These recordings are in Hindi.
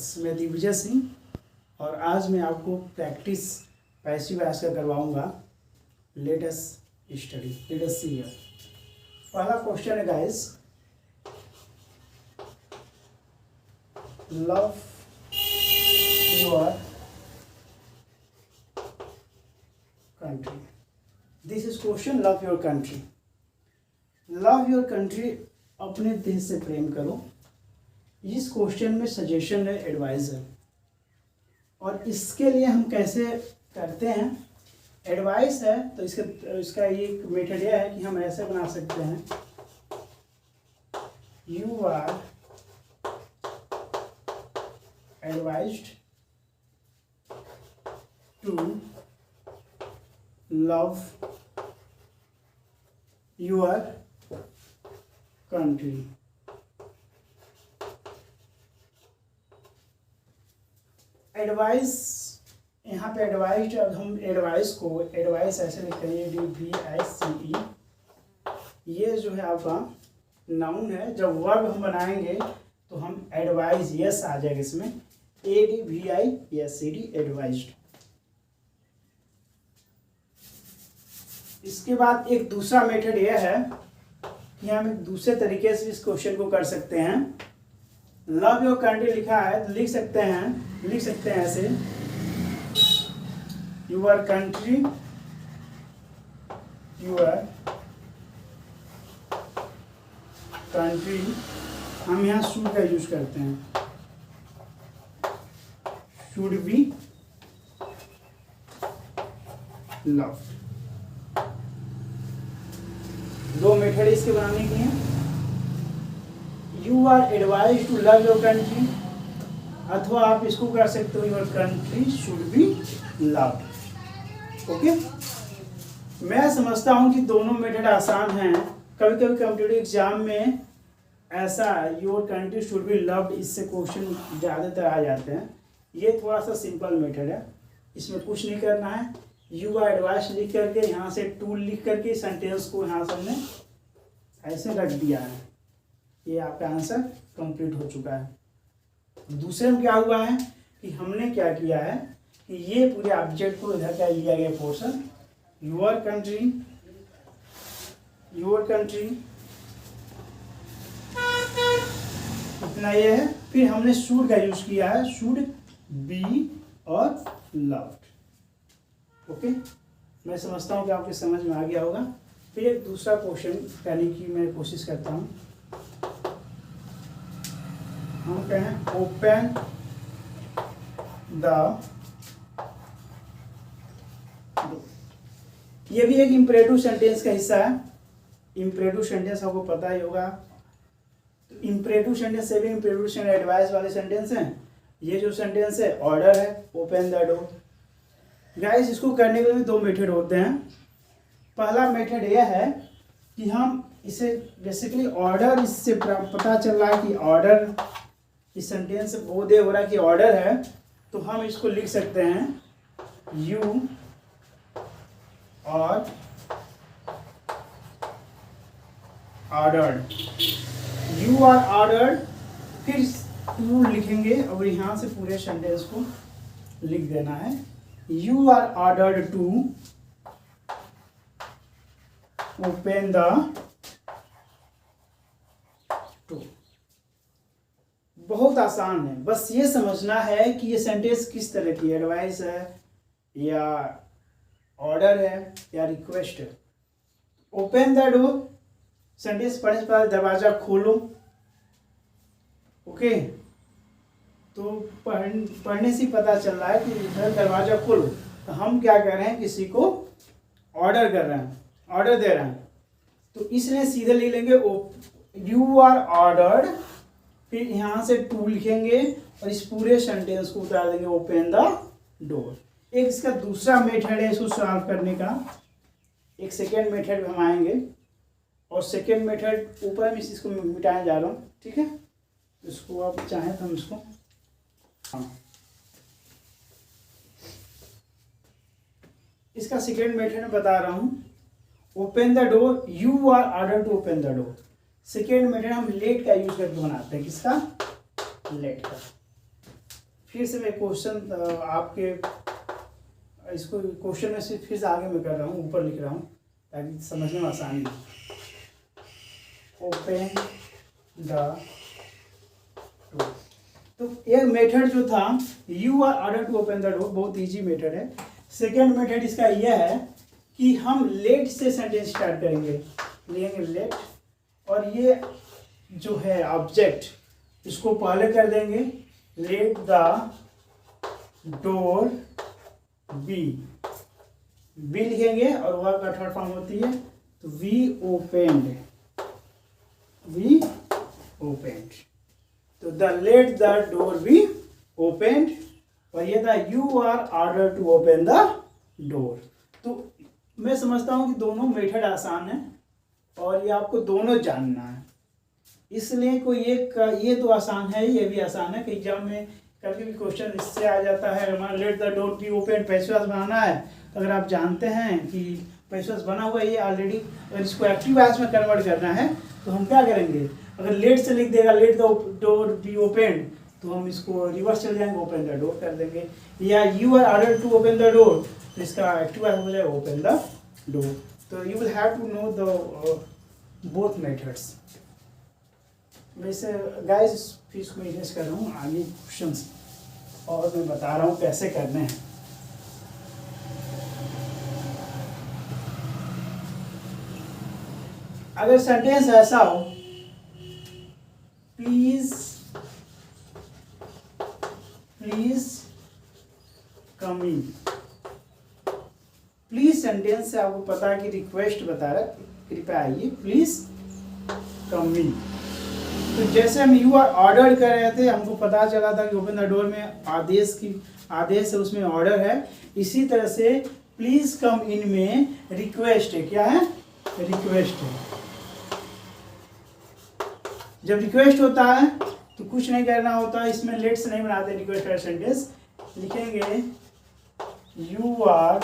व्यूअर्स, मैं दिग्विजय सिंह और आज मैं आपको प्रैक्टिस पैसिव वॉइस का करवाऊंगा। Let us study, let us see here. पहला क्वेश्चन है guys, love your country. This is question, love your country. Love your country, अपने देश से प्रेम करो। इस क्वेश्चन में सजेशन है, एडवाइस है, और इसके लिए हम कैसे करते हैं। एडवाइस है तो इसका एक मेथड यह है कि हम ऐसे बना सकते हैं, you are advised to love your country. Advice, यहाँ पे एडवाइज, अब हम एडवाइस को एडवाइस ऐसे लिखते हैं, ADVICE। ये जो है आपका नाउन है। जब वर्ब हम बनाएंगे तो हम एडवाइज, यस आ जाएगा इसमें, ADVISED, एडवाइज्ड। इसके बाद एक दूसरा मेथड यह है कि हम एक दूसरे तरीके से इस क्वेश्चन को कर सकते हैं। लव योर कंट्री लिखा है तो लिख सकते हैं ऐसे, योर कंट्री, योर कंट्री। हम यहाँ शुड का यूज करते हैं, शुड बी लव। दो मेथड इसके बनाने की हैं। You are advise to love your country, अथवा आप इसको कर सकते हो, your country should be loved. Okay, मैं समझता हूं कि दोनों मेथड आसान हैं। कभी कभी कॉम्पिटिटिव एग्जाम में ऐसा your country should be loved, इससे क्वेश्चन ज़्यादातर आ जाते हैं। ये थोड़ा सा सिंपल मेथड है, इसमें कुछ नहीं करना है। यू आर एडवाइज लिख करके यहाँ से टू लिख करके सेंटेंस को यहाँ से हमने ऐसे रख दिया है। ये आपका आंसर कंप्लीट हो चुका है। दूसरे में क्या हुआ है कि हमने क्या किया है कि ये पूरे ऑब्जेक्ट को इधर का लिया गया portion, your country, your country, इतना ये है। फिर हमने शुड का यूज किया है, शुड बी और लव्ड। ओके, मैं समझता हूँ कि आपके समझ में आ गया होगा। फिर एक दूसरा क्वेश्चन करने की मैं कोशिश करता हूँ। हम कहें ओपन द, ये भी एक इम्परेटिव सेंटेंस का हिस्सा है। इम्परेटिव सेंटेंस आपको पता ही होगा। तो इम्परेटिव सेंटेंस से भी इम्परेटिव सेंटेंस एडवाइस वाले सेंटेंस हैं। ये जो सेंटेंस है ऑर्डर है, ओपन द डोर। गाइस, इसको करने के लिए दो मेथड होते हैं। पहला मेथड यह है कि हम इसे बेसिकली ऑर्डर, इससे पता चल रहा है कि ऑर्डर, इस सेंटेंस से बोध हो रहा है कि ऑर्डर है, तो हम इसको लिख सकते हैं, यू और ऑर्डर्ड, यू आर ऑर्डर्ड। फिर टू लिखेंगे और यहाँ से पूरे सेंटेंस को लिख देना है, you are ordered to open the door. बहुत आसान है, बस ये समझना है कि ये सेंटेंस किस तरह की, एडवाइस है या ऑर्डर है या रिक्वेस्ट है। ओपन द डोर सेंटेंस पढ़ने से पहले दरवाजा खोलो। ओके, तो पढ़ने से पता चल रहा है कि इधर दरवाजा खोलो, तो हम क्या कर रहे हैं, किसी को ऑर्डर कर रहे हैं, ऑर्डर दे रहे हैं। तो इसलिए सीधे लिख लेंगे यू आर ऑर्डर्ड, फिर यहाँ से टू लिखेंगे और इस पूरे सेंटेंस को उतार देंगे, ओपन द डोर। एक इसका दूसरा मेथड है इसको सॉल्व करने का। एक सेकेंड मेथड हम आएंगे, और सेकेंड मेथड ऊपर में इसको मिटाने जा रहा हूँ, ठीक है। इसको आप चाहें तो हम इसको, हाँ, इसका सेकेंड मेथड मैं बता रहा हूँ, open the door, you are order to open the door. Second method हम लेट का यूज करके बनाते हैं, किसका, लेट का। फिर से मैं क्वेश्चन आपके इसको क्वेश्चन में से फिर से आगे मैं कर रहा हूँ, ऊपर लिख रहा हूँ ताकि समझने में आसानी हो। Open the door. तो एक मेथड जो था you are order to open the door, बहुत इजी मेथड है। सेकेंड मेथड इसका यह है कि हम लेट से सेंटेंस स्टार्ट करेंगे, लेंगे लेट, और ये जो है ऑब्जेक्ट इसको पहले कर देंगे let the door be, be लिखेंगे और वर्ब का थर्ड फॉर्म होती है तो वी ओपेंड, वी ओपेंड। तो the let the door be opened, और ये था you are order to open the door. तो मैं समझता हूँ कि दोनों मेथड आसान है और ये आपको दोनों जानना है, इसलिए कोई एक ये तो आसान है, ये भी आसान है कि एग्जाम में कभी भी क्वेश्चन इससे आ जाता है हमारा let the door be open, पैसवास बनाना है। तो अगर आप जानते हैं कि पैसवास बना हुआ है ये ऑलरेडी, अगर इसको एक्टिव वॉइस में कन्वर्ट करना है तो हम क्या करेंगे, अगर लेट से लिख देगा late the door be open तो हम इसको रिवर्स चल जाएंगे, ओपन द डोर कर देंगे, या you are order to open the door तो इसका एक्टिव वॉइस हो जाएगा ओपन द डोर। तो you will have to know the both methods. वैसे गाइस फीस को इन्वेस्ट कर रहा हूँ, आगे क्वेश्चंस और मैं बता रहा हूँ कैसे करने हैं। अगर सेंटेंस ऐसा हो please come in, please sentence से आपको पता है कि रिक्वेस्ट बता रहा है कृपया आइए, प्लीज कम इन। तो जैसे हम यू आर ऑर्डर कर रहे थे हमको पता चला था कि ओपन द डोर में आदेश है, उसमें ऑर्डर है, इसी तरह से प्लीज कम इन में रिक्वेस्ट है। क्या है? रिक्वेस्ट है। जब रिक्वेस्ट होता है तो कुछ नहीं करना होता, इसमें लेट्स नहीं बनाते, रिक्वेस्ट का सेंटेंस लिखेंगे यू आर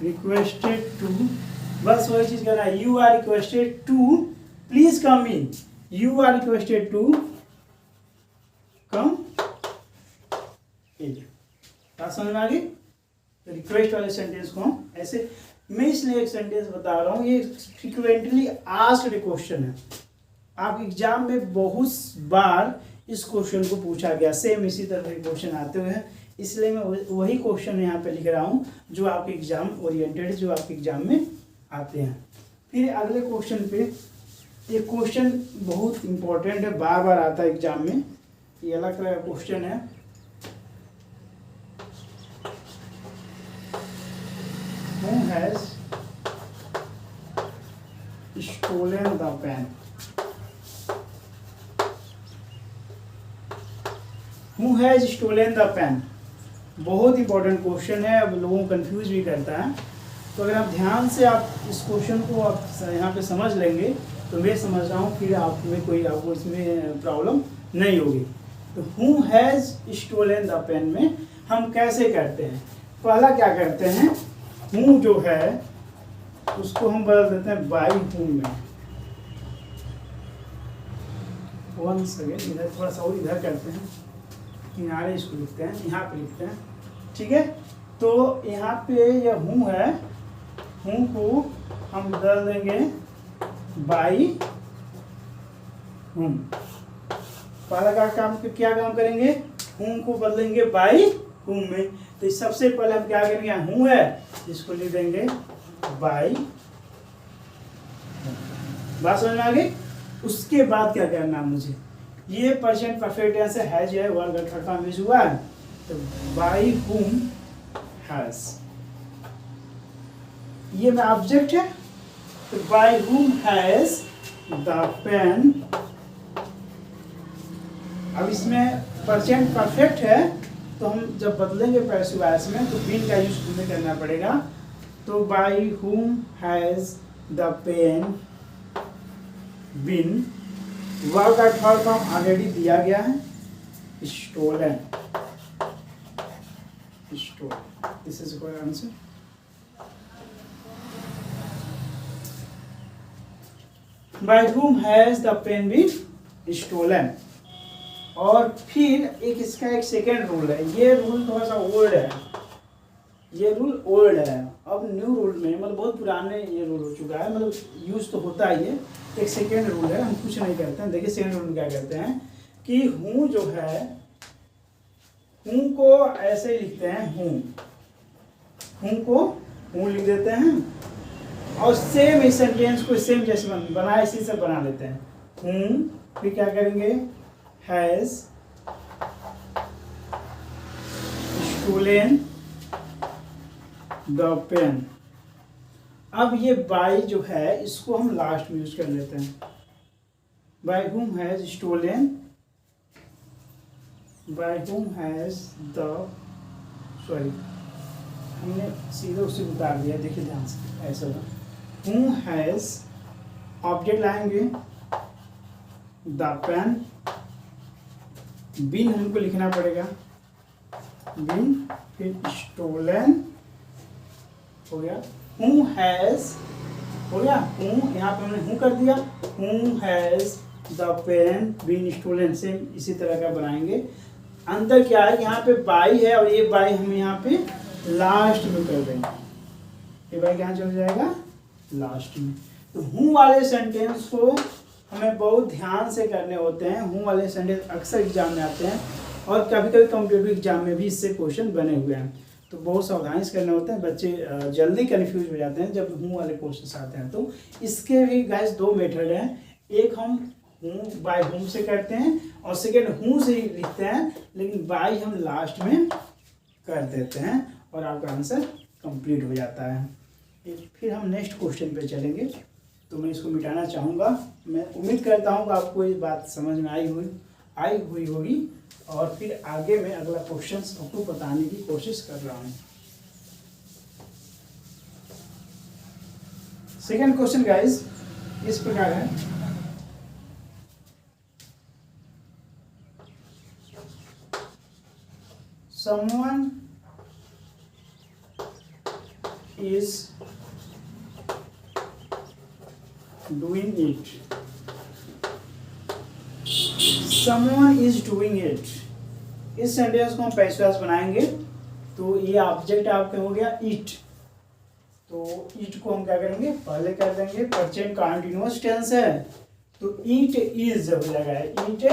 रिक्वेस्टेड टू, बस वही चीज करना है, you are requested to please come in, you are requested to come in. बात समझ में आ गई? तो रिक्वेस्ट वाले सेंटेंस को हम ऐसे, मैं इसलिए एक सेंटेंस बता रहा हूँ, ये फ्रीक्वेंटली आस्क्ड क्वेश्चन है, आप एग्जाम में बहुत बार इस क्वेश्चन को पूछा गया, सेम इसी तरह के क्वेश्चन आते हुए हैं, इसलिए मैं वही क्वेश्चन यहाँ पे लिख रहा हूँ जो आपके एग्जाम ओरिएंटेड, जो आपके एग्जाम में आते हैं। फिर अगले क्वेश्चन पे, ये क्वेश्चन बहुत इंपॉर्टेंट है, बार बार आता है एग्जाम में, ये अलग तरह का क्वेश्चन है। Who has stolen the pen? Who has stolen the pen? बहुत इंपॉर्टेंट क्वेश्चन है, अब लोगों को कंफ्यूज भी करता है। तो अगर आप ध्यान से आप इस क्वेश्चन को आप यहाँ पे समझ लेंगे तो मैं समझ रहा हूँ फिर आप में कोई आपको इसमें प्रॉब्लम नहीं होगी। तो who has stolen the pen में हम कैसे करते हैं? पहला क्या करते हैं, हूँ जो है उसको हम बदल देते हैं बाई हूँ में। वन सेकेंड, इधर थोड़ा सा और इधर करते हैं, किनारे इसको लिखते हैं, यहाँ पे लिखते हैं, ठीक है। तो यहाँ पे यह हूँ है, हूँ को हम बदल देंगे बाई हूँ। पहला का काम क्या काम करेंगे, हूँ को बदलेंगे बाई हूँ में। तो सबसे पहले हम क्या करेंगे, हूँ है इसको लिख देंगे बाई, बात समझ में आ गई। उसके बाद क्या करना है मुझे, ये परसेंट परफेक्ट टेंस है जो है वर्ग थर्ड फॉर्म यूज हुआ है, तो बाई हुम हैज, ये में ऑब्जेक्ट है, तो by whom has the pen. अब इसमें परसेंट परफेक्ट है तो हम जब बदलेंगे पैसिव वॉइस में तो बीन का यूज हमें करना पड़ेगा। तो by whom has the pen been, verb का थर्ड फॉर्म ऑलरेडी दिया गया है, stolen, stolen, this is correct answer. By whom has the pen been stolen. और फिर इसका एक सेकेंड रूल है, ये रूल थोड़ा सा ओल्ड है, ये रूल ओल्ड है। अब न्यू रूल में मतलब बहुत पुराने ये रूल हो चुका है, मतलब यूज तो होता ही है। एक सेकेंड रूल है, हम कुछ नहीं करते हैं। देखिए सेकेंड रूल में क्या कहते हैं कि हूँ जो है, हूँ को ऐसे ही लिखते हैं, हूँ को हूँ लिख देते हैं और सेम इस सेंटेंस को सेम जैसे बनाए इसी से बना लेते हैं। हूँ फिर क्या करेंगे, हैज स्टोलन द पेन। अब ये बाय जो है इसको हम लास्ट में यूज कर लेते हैं। By whom has stolen, by whom has the, sorry हमने सीधे उसे उतार दिया, देखिए ध्यान से ऐसा होगा। whom हैज ऑब्जेक्ट लाएंगे द पेन, बिन हमको लिखना पड़ेगा, बिन फिर स्टोलन हो गया। Who has हो गया, who यहाँ पे हमने who कर दिया, who has the pen been stolen, same इसी तरह का बनाएंगे। अंदर क्या है, यहाँ पे बाई है और ये बाई हम यहाँ पे लास्ट में कर देंगे, ये बाई कहाँ चल जाएगा, लास्ट में। तो हूँ वाले सेंटेंस को हमें बहुत ध्यान से करने होते हैं। हूँ वाले सेंटेंस अक्सर एग्जाम में आते हैं और कभी कभी कॉम्पिटिटिव एग्जाम में भी इससे क्वेश्चन बने हुए हैं, तो बहुत सावधानी से करने होते हैं। बच्चे जल्दी कंफ्यूज हो जाते हैं जब हूँ वाले क्वेश्चन आते हैं। तो इसके भी गाइस दो मेथड हैं, एक हम हूँ बाय हूँ से करते हैं और सेकेंड हूँ से ही लिखते हैं, लेकिन बाय हम लास्ट में कर देते हैं और आपका आंसर कंप्लीट हो जाता है। फिर हम नेक्स्ट क्वेश्चन पे चलेंगे, तो मैं इसको मिटाना चाहूँगा। मैं उम्मीद करता हूँ कि आपको ये बात समझ में आई हुई होगी और फिर आगे मैं अगला क्वेश्चन आपको बताने की कोशिश कर रहा हूँ। सेकेंड क्वेश्चन गाइस इस प्रकार है, someone is doing it, someone is doing it। इस सेंटेंस को हम पैसिव बनाएंगे, तो ये ऑब्जेक्ट आपका हो गया इट, तो इट को हम क्या करेंगे, पहले कर देंगे प्रेजेंट कंटीन्यूअस टेंस है, तो इट इज हो जाएगा, इट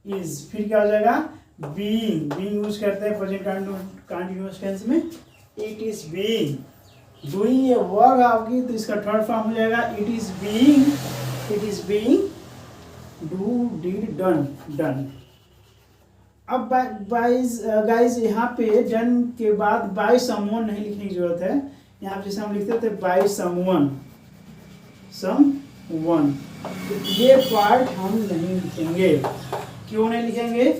इज। फिर क्या हो जाएगा, बीइंग, बीइंग यूज करते हैं प्रेजेंट कंटीन्यूअस टेंस में, इट इज बीइंग। डूइंग ये वर्ब आपकी, तो इसका थर्ड फॉर्म हो जाएगा it is being, it is being do did done, done. अब गाइस यहाँ पे डन के बाद बाय समवन नहीं लिखने की जरूरत है। यहाँ पे जैसे हम लिखते थे बाय समवन, समवन, तो ये पार्ट हम नहीं लिखेंगे। क्यों नहीं लिखेंगे,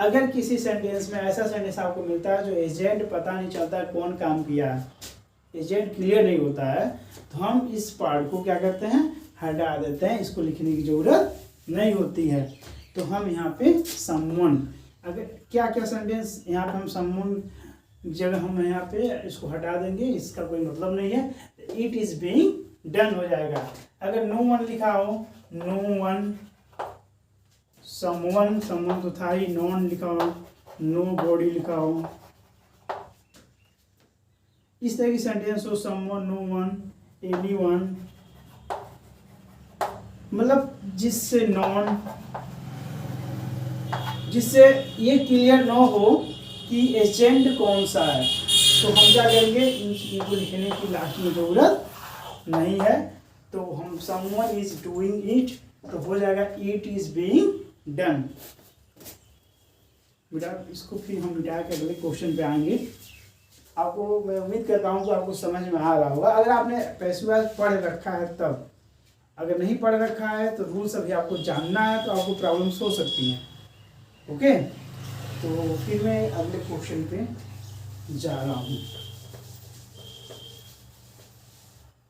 अगर किसी सेंटेंस में ऐसा सेंटेंस आपको मिलता है जो एजेंट पता नहीं चलता है कौन काम किया है, एजेंट क्लियर नहीं होता है, तो हम इस पार्ट को क्या करते हैं, हटा देते हैं, इसको लिखने की जरूरत नहीं होती है। तो हम यहाँ पे समवन, अगर क्या क्या सेंटेंस यहाँ पे हम समवन जगह हम यहाँ पे इसको हटा देंगे, इसका कोई मतलब नहीं है, इट इज बीइंग डन हो जाएगा। अगर नो वन लिखा हो, नो वन, समवन, समवन तो था ही, नॉन लिखा हो, नो बॉडी लिखा हो, इस तरह की सेंटेंस हो, समवन, नो वन, एनीवन, मतलब जिससे नॉन, जिससे ये क्लियर ना हो कि एजेंट कौन सा है, तो हम क्या करेंगे, इनको लिखने की लास्ट में जरूरत नहीं है। तो हम समवन इज डूइंग इट, तो हो जाएगा इट इज बीइंग डन। बेटा इसको फिर हम मिटा के अगले क्वेश्चन पे आएंगे। आपको मैं उम्मीद करता हूँ कि आपको समझ में आ रहा होगा, अगर आपने पैसिव वॉइस पढ़ रखा है तब। अगर नहीं पढ़ रखा है तो रूल्स अभी आपको जानना है, तो आपको प्रॉब्लम्स हो सकती हैं। ओके, तो फिर मैं अगले क्वेश्चन पे जा रहा हूँ।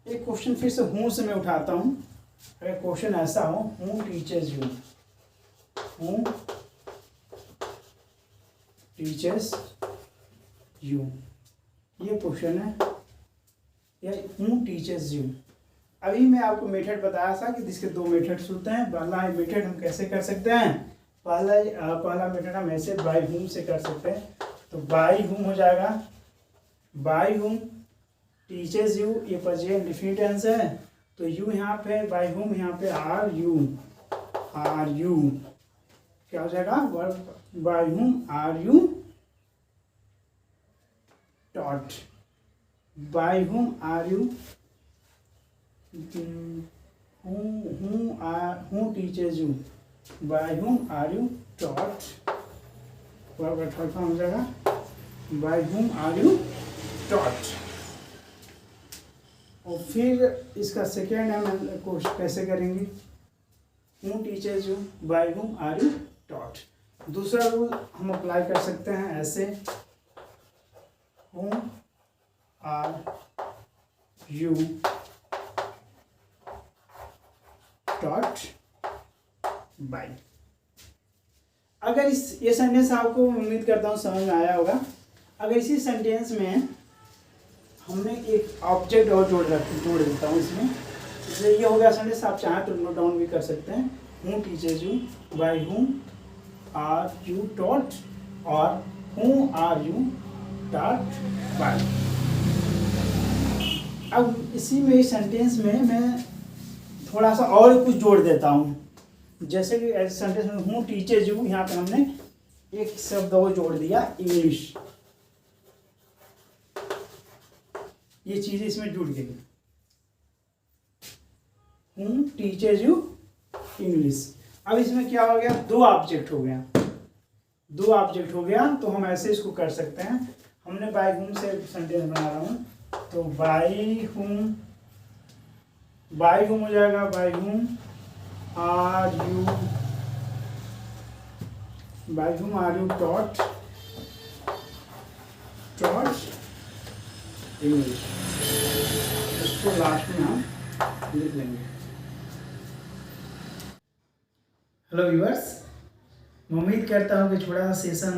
एक क्वेश्चन फिर से हूँ से मैं उठाता हूँ। अगर क्वेश्चन ऐसा हो, हूँ टीचर्स यू, हूँ टीचर्स यू, ये क्वेश्चन है, या हूँ टीचर्स यू। अभी मैं आपको मेथड बताया था कि जिसके दो मेथड्स होते हैं। पहला मेथड हम कैसे कर सकते हैं, पहला मेथड हम ऐसे बाय whom से कर सकते हैं। तो बाय whom हो जाएगा, बाय whom टीचर्स यू, ये प्रेजेंट डेफिनिट टेंस है, तो यू यहाँ पे बाय whom, यहाँ पे आर यू क्या हो जाएगा, verb by whom are you taught, by whom are you who teaches you, by whom are you taught, verb का थर्ड फॉर्म हो जाएगा by whom are you taught। और फिर इसका सेकेंड हम कोर्स कैसे करेंगे, who teaches you, by whom are you taught। दूसरा रूल हम अप्लाई कर सकते हैं ऐसे, whom are you taught by। अगर ये सेंटेंस आपको उम्मीद करता हूँ समझ में आया होगा। अगर इसी सेंटेंस में हमने एक ऑब्जेक्ट और जोड़ देता हूँ इसमें, इसलिए ये हो गया सेंटेंस। आप चाहें तो नोट डाउन भी कर सकते हैं, who teaches you, by whom are you taught, और who are you taught by। अब इसी में इस सेंटेंस में मैं थोड़ा सा और कुछ जोड़ देता हूँ, जैसे कि ऐसे सेंटेंस में हूँ टीचर्स यू, यहाँ पे हमने एक शब्द और जोड़ दिया इंग्लिश, ये चीज़ इसमें जुड़ गई, हूँ टीचर्स यू इंग्लिश। अब इसमें क्या हो गया, दो ऑब्जेक्ट हो गया, तो हम ऐसे इसको कर सकते हैं। हमने बाय whom से सेंटेंस बना रहा हूँ, तो बाय whom हो जाएगा, by whom are you taught English. इसको लास्ट में हम लिख लेंगे। हेलो व्यूअर्स, मैं उम्मीद करता हूँ कि छोटा सा सेशन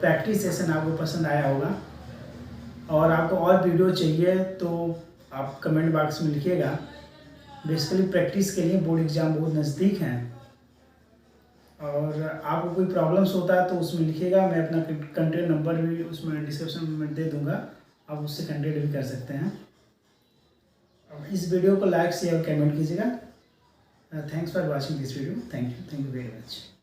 प्रैक्टिस सेशन आपको पसंद आया होगा, और आपको और वीडियो चाहिए तो आप कमेंट बॉक्स में लिखिएगा। बेसिकली प्रैक्टिस के लिए बोर्ड एग्ज़ाम बहुत नज़दीक हैं, और आपको कोई प्रॉब्लम्स होता है तो उसमें लिखिएगा। मैं अपना कंटेंट नंबर भी उसमें डिस्क्रिप्शन में दे दूंगा, आप उससे कंटेक्ट भी कर सकते हैं। इस वीडियो को लाइक शेयर और कमेंट कीजिएगा। Thanks for watching this video. Thank you very much.